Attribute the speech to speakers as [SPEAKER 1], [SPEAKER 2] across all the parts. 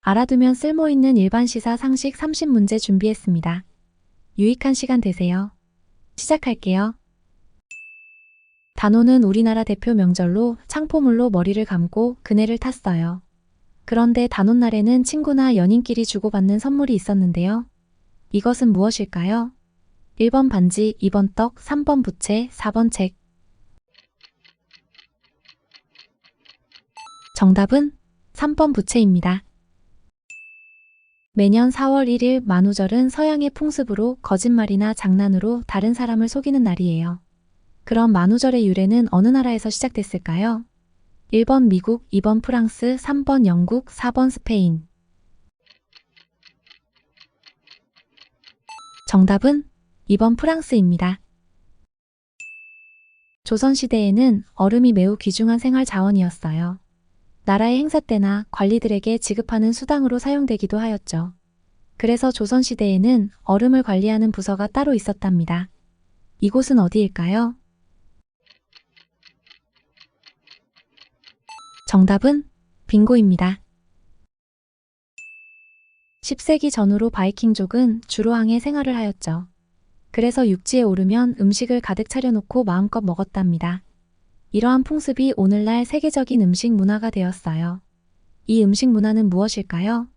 [SPEAKER 1] 알아두면 쓸모있는 일반 시사 상식 30문제 준비했습니다. 유익한 시간 되세요. 시작할게요. 단오는 우리나라 대표 명절로 창포물로 머리를 감고 그네를 탔어요. 그런데 단오날에는 친구나 연인끼리 주고받는 선물이 있었는데요. 이것은 무엇일까요? 1번 반지, 2번 떡, 3번 부채, 4번 책. 정답은 3번 부채입니다. 매년 4월 1일 만우절은 서양의 풍습으로 거짓말이나 장난으로 다른 사람을 속이는 날이에요. 그럼 만우절의 유래는 어느 나라에서 시작됐을까요? 1번 미국, 2번 프랑스, 3번 영국, 4번 스페인. 정답은 2번 프랑스입니다. 조선시대에는 얼음이 매우 귀중한 생활 자원이었어요. 나라의 행사 때나 관리들에게 지급하는 수당으로 사용되기도 하였죠. 그래서 조선시대에는 얼음을 관리하는 부서가 따로 있었답니다. 이곳은 어디일까요? 정답은 빙고입니다. 10세기 전후로 바이킹족은 주로 항해 생활을 하였죠. 그래서 육지에 오르면 음식을 가득 차려놓고 마음껏 먹었답니다. 이러한 풍습이 오늘날 세계적인 음식 문화가 되었어요. 이 음식 문화는 무엇일까요?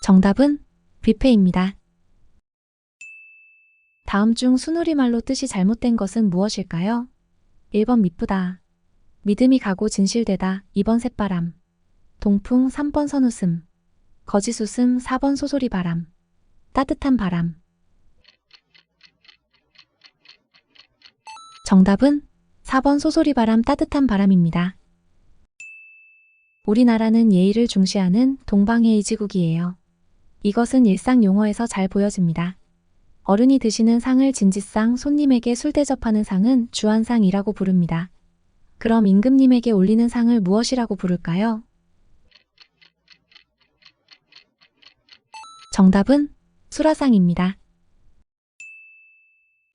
[SPEAKER 1] 정답은 뷔페입니다. 다음 중 순우리말로 뜻이 잘못된 것은 무엇일까요? 1번 미쁘다, 믿음이 가고 진실되다, 2번 새바람, 동풍, 3번 선웃음, 거짓웃음, 4번 소소리바람, 따뜻한 바람. 정답은 4번 소소리바람, 따뜻한 바람입니다. 우리나라는 예의를 중시하는 동방예의지국이에요. 이것은 일상 용어에서 잘 보여집니다. 어른이 드시는 상을 진지상, 손님에게 술 대접하는 상은 주안상이라고 부릅니다. 그럼 임금님에게 올리는 상을 무엇이라고 부를까요? 정답은 수라상입니다.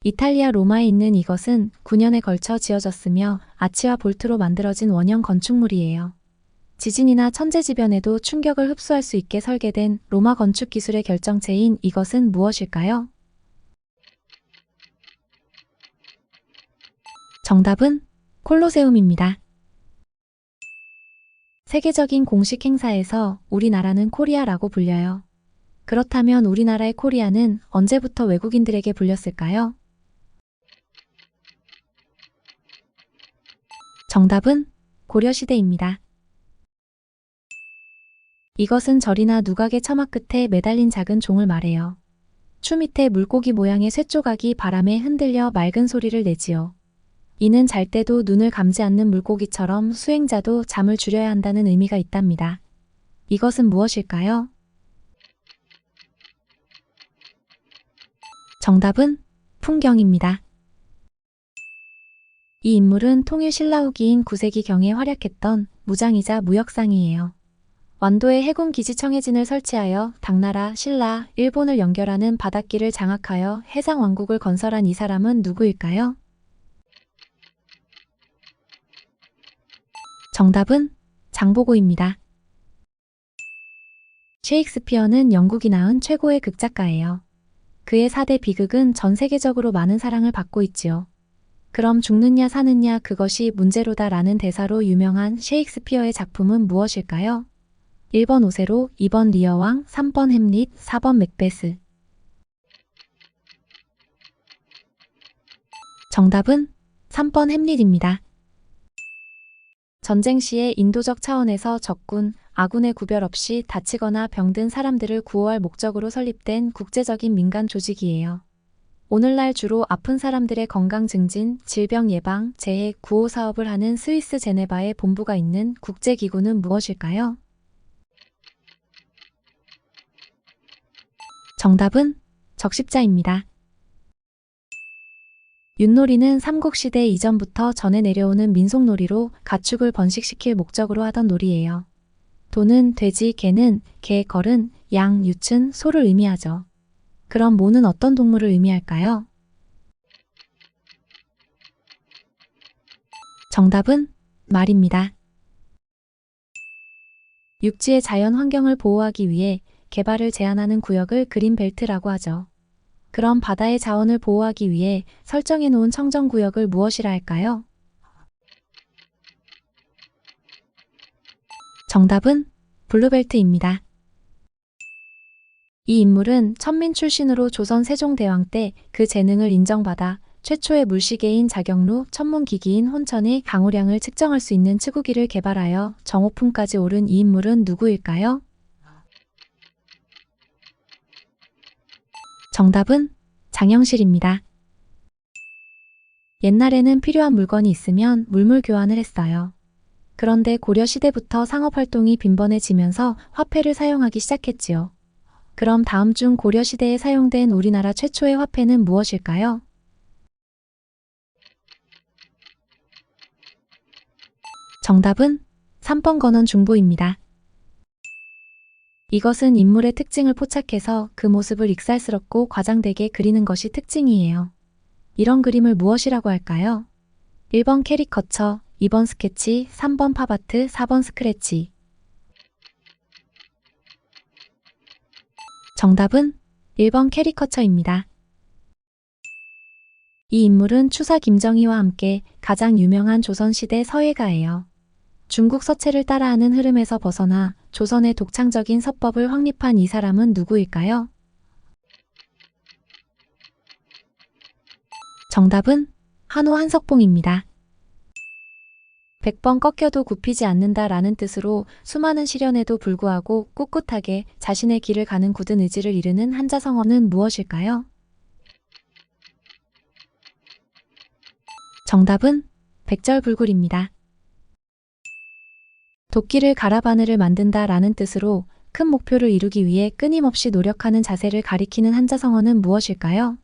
[SPEAKER 1] 이탈리아 로마에 있는 이것은 9년에 걸쳐 지어졌으며 아치와 볼트로 만들어진 원형 건축물이에요. 지진이나 천재지변에도 충격을 흡수할 수 있게 설계된 로마 건축 기술의 결정체인 이것은 무엇일까요? 정답은 콜로세움입니다. 세계적인 공식 행사에서 우리나라는 코리아라고 불려요. 그렇다면 우리나라의 코리아는 언제부터 외국인들에게 불렸을까요? 정답은 고려시대입니다. 이것은 절이나 누각의 처막 끝에 매달린 작은 종을 말해요. 추 밑에 물고기 모양의 쇳조각이 바람에 흔들려 맑은 소리를 내지요. 이는 잘 때도 눈을 감지 않는 물고기처럼 수행자도 잠을 줄여야 한다는 의미가 있답니다. 이것은 무엇일까요? 정답은 풍경입니다. 이 인물은 통일 신라후기인 9세기경에 활약했던 무장이자 무역상이에요. 완도에 해군 기지 청해진을 설치하여 당나라, 신라, 일본을 연결하는 바닷길을 장악하여 해상왕국을 건설한 이 사람은 누구일까요? 정답은 장보고입니다. 셰익스피어는 영국이 낳은 최고의 극작가예요. 그의 4대 비극은 전 세계적으로 많은 사랑을 받고 있지요. 그럼 죽느냐 사느냐 그것이 문제로다 라는 대사로 유명한 셰익스피어의 작품은 무엇일까요? 1번 오세로, 2번 리어왕, 3번 햄릿, 4번 맥베스. 정답은 3번 햄릿입니다. 전쟁 시에 인도적 차원에서 적군, 아군의 구별 없이 다치거나 병든 사람들을 구호할 목적으로 설립된 국제적인 민간 조직이에요. 오늘날 주로 아픈 사람들의 건강 증진, 질병 예방, 재해, 구호 사업을 하는 스위스 제네바에 본부가 있는 국제기구는 무엇일까요? 정답은 적십자입니다. 윷놀이는 삼국시대 이전부터 전해 내려오는 민속놀이로 가축을 번식시킬 목적으로 하던 놀이예요. 도는 돼지, 개는 개, 걸은 양, 유춘, 소를 의미하죠. 그럼 모는 어떤 동물을 의미할까요? 정답은 말입니다. 육지의 자연 환경을 보호하기 위해 개발을 제한하는 구역을 그린벨트라고 하죠. 그럼 바다의 자원을 보호하기 위해 설정해 놓은 청정구역을 무엇이라 할까요? 정답은 블루벨트입니다. 이 인물은 천민 출신으로 조선 세종대왕 때 그 재능을 인정받아 최초의 물시계인 자경루, 천문기기인 혼천의 강우량을 측정할 수 있는 치구기를 개발하여 정오품까지 오른 이 인물은 누구일까요? 정답은 장영실입니다. 옛날에는 필요한 물건이 있으면 물물 교환을 했어요. 그런데 고려 시대부터 상업활동이 빈번해지면서 화폐를 사용하기 시작했지요. 그럼 다음 중 고려 시대에 사용된 우리나라 최초의 화폐는 무엇일까요? 정답은 3번 건원 중보입니다. 이것은 인물의 특징을 포착해서 그 모습을 익살스럽고 과장되게 그리는 것이 특징이에요. 이런 그림을 무엇이라고 할까요? 1번 캐리커처, 2번 스케치, 3번 팝아트, 4번 스크래치. 정답은 1번 캐리커처입니다. 이 인물은 추사 김정희와 함께 가장 유명한 조선시대 서예가예요. 중국 서체를 따라하는 흐름에서 벗어나 조선의 독창적인 서법을 확립한 이 사람은 누구일까요? 정답은 한호 한석봉입니다. 100번 꺾여도 굽히지 않는다라는 뜻으로 수많은 시련에도 불구하고 꿋꿋하게 자신의 길을 가는 굳은 의지를 이루는 한자성어는 무엇일까요? 정답은 백절불굴입니다. 도끼를 갈아 바늘을 만든다라는 뜻으로 큰 목표를 이루기 위해 끊임없이 노력하는 자세를 가리키는 한자성어는 무엇일까요?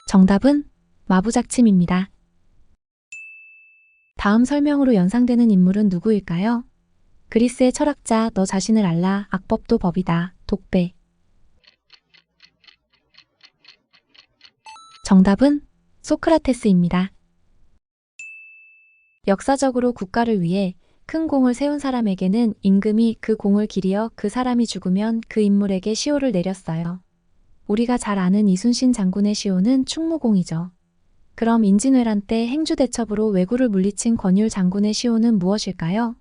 [SPEAKER 1] 정답은 마부작침입니다. 다음 설명으로 연상되는 인물은 누구일까요? 그리스의 철학자 너 자신을 알라, 악법도 법이다, 독배. 정답은 소크라테스입니다. 역사적으로 국가를 위해 큰 공을 세운 사람에게는 임금이 그 공을 기리어 그 사람이 죽으면 그 인물에게 시호를 내렸어요. 우리가 잘 아는 이순신 장군의 시호는 충무공이죠. 그럼 임진왜란 때 행주대첩으로 왜구를 물리친 권율 장군의 시호는 무엇일까요?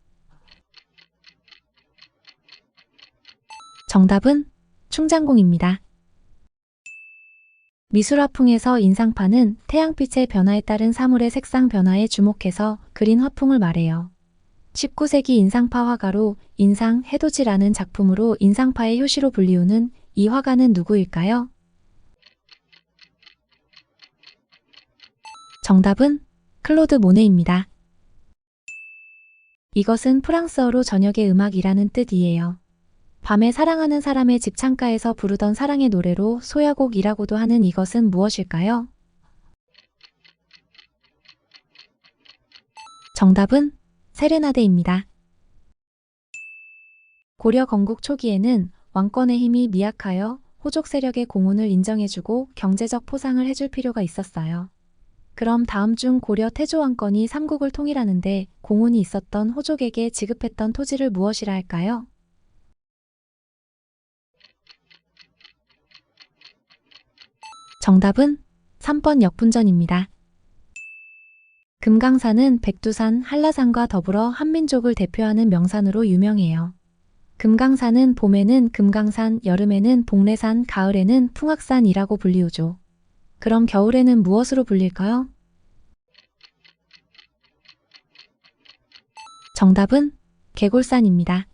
[SPEAKER 1] 정답은 충장공입니다. 미술화풍에서 인상파는 태양빛의 변화에 따른 사물의 색상 변화에 주목해서 그린 화풍을 말해요. 19세기 인상파 화가로 인상, 해돋이라는 작품으로 인상파의 효시로 불리우는 이 화가는 누구일까요? 정답은 클로드 모네입니다. 이것은 프랑스어로 저녁의 음악이라는 뜻이에요. 밤에 사랑하는 사람의 집 창가에서 부르던 사랑의 노래로 소야곡이라고도 하는 이것은 무엇일까요? 정답은 세레나데입니다. 고려 건국 초기에는 왕권의 힘이 미약하여 호족 세력의 공훈을 인정해주고 경제적 포상을 해줄 필요가 있었어요. 그럼 다음 중 고려 태조 왕건이 삼국을 통일하는데 공훈이 있었던 호족에게 지급했던 토지를 무엇이라 할까요? 정답은 3번 역분전입니다. 금강산은 백두산, 한라산과 더불어 한민족을 대표하는 명산으로 유명해요. 금강산은 봄에는 금강산, 여름에는 복례산, 가을에는 풍악산이라고 불리우죠. 그럼 겨울에는 무엇으로 불릴까요? 정답은 개골산입니다.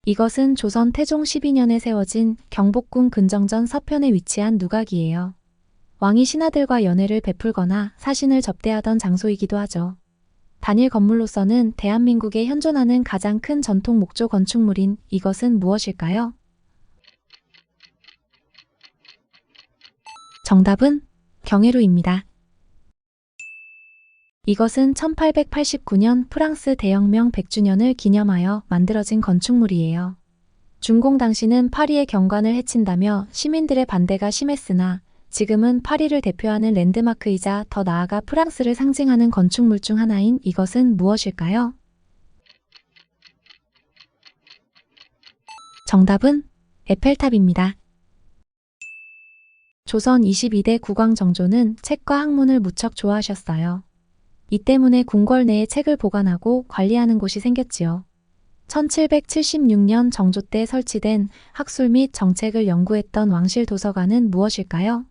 [SPEAKER 1] 이것은 조선 태종 12년에 세워진 경복궁 근정전 서편에 위치한 누각이에요. 왕이 신하들과 연회를 베풀거나 사신을 접대하던 장소이기도 하죠. 단일 건물로서는 대한민국에 현존하는 가장 큰 전통 목조 건축물인 이것은 무엇일까요? 정답은 경회루입니다. 이것은 1889년 프랑스 대혁명 100주년을 기념하여 만들어진 건축물이에요. 준공 당시는 파리의 경관을 해친다며 시민들의 반대가 심했으나 지금은 파리를 대표하는 랜드마크이자 더 나아가 프랑스를 상징하는 건축물 중 하나인 이것은 무엇일까요? 정답은 에펠탑입니다. 조선 22대 국왕정조는 책과 학문을 무척 좋아하셨어요. 이 때문에 궁궐 내에 책을 보관하고 관리하는 곳이 생겼지요. 1776년 정조 때 설치된 학술 및 정책을 연구했던 왕실 도서관은 무엇일까요?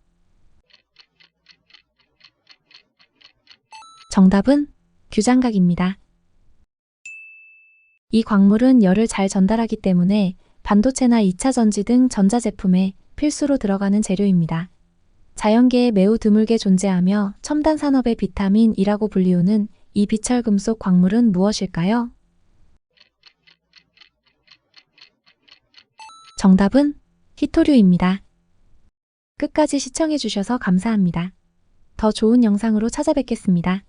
[SPEAKER 1] 정답은 규장각입니다. 이 광물은 열을 잘 전달하기 때문에 반도체나 2차 전지 등 전자제품에 필수로 들어가는 재료입니다. 자연계에 매우 드물게 존재하며 첨단 산업의 비타민이라고 불리우는 이 비철금속 광물은 무엇일까요? 정답은 히토류입니다. 끝까지 시청해주셔서 감사합니다. 더 좋은 영상으로 찾아뵙겠습니다.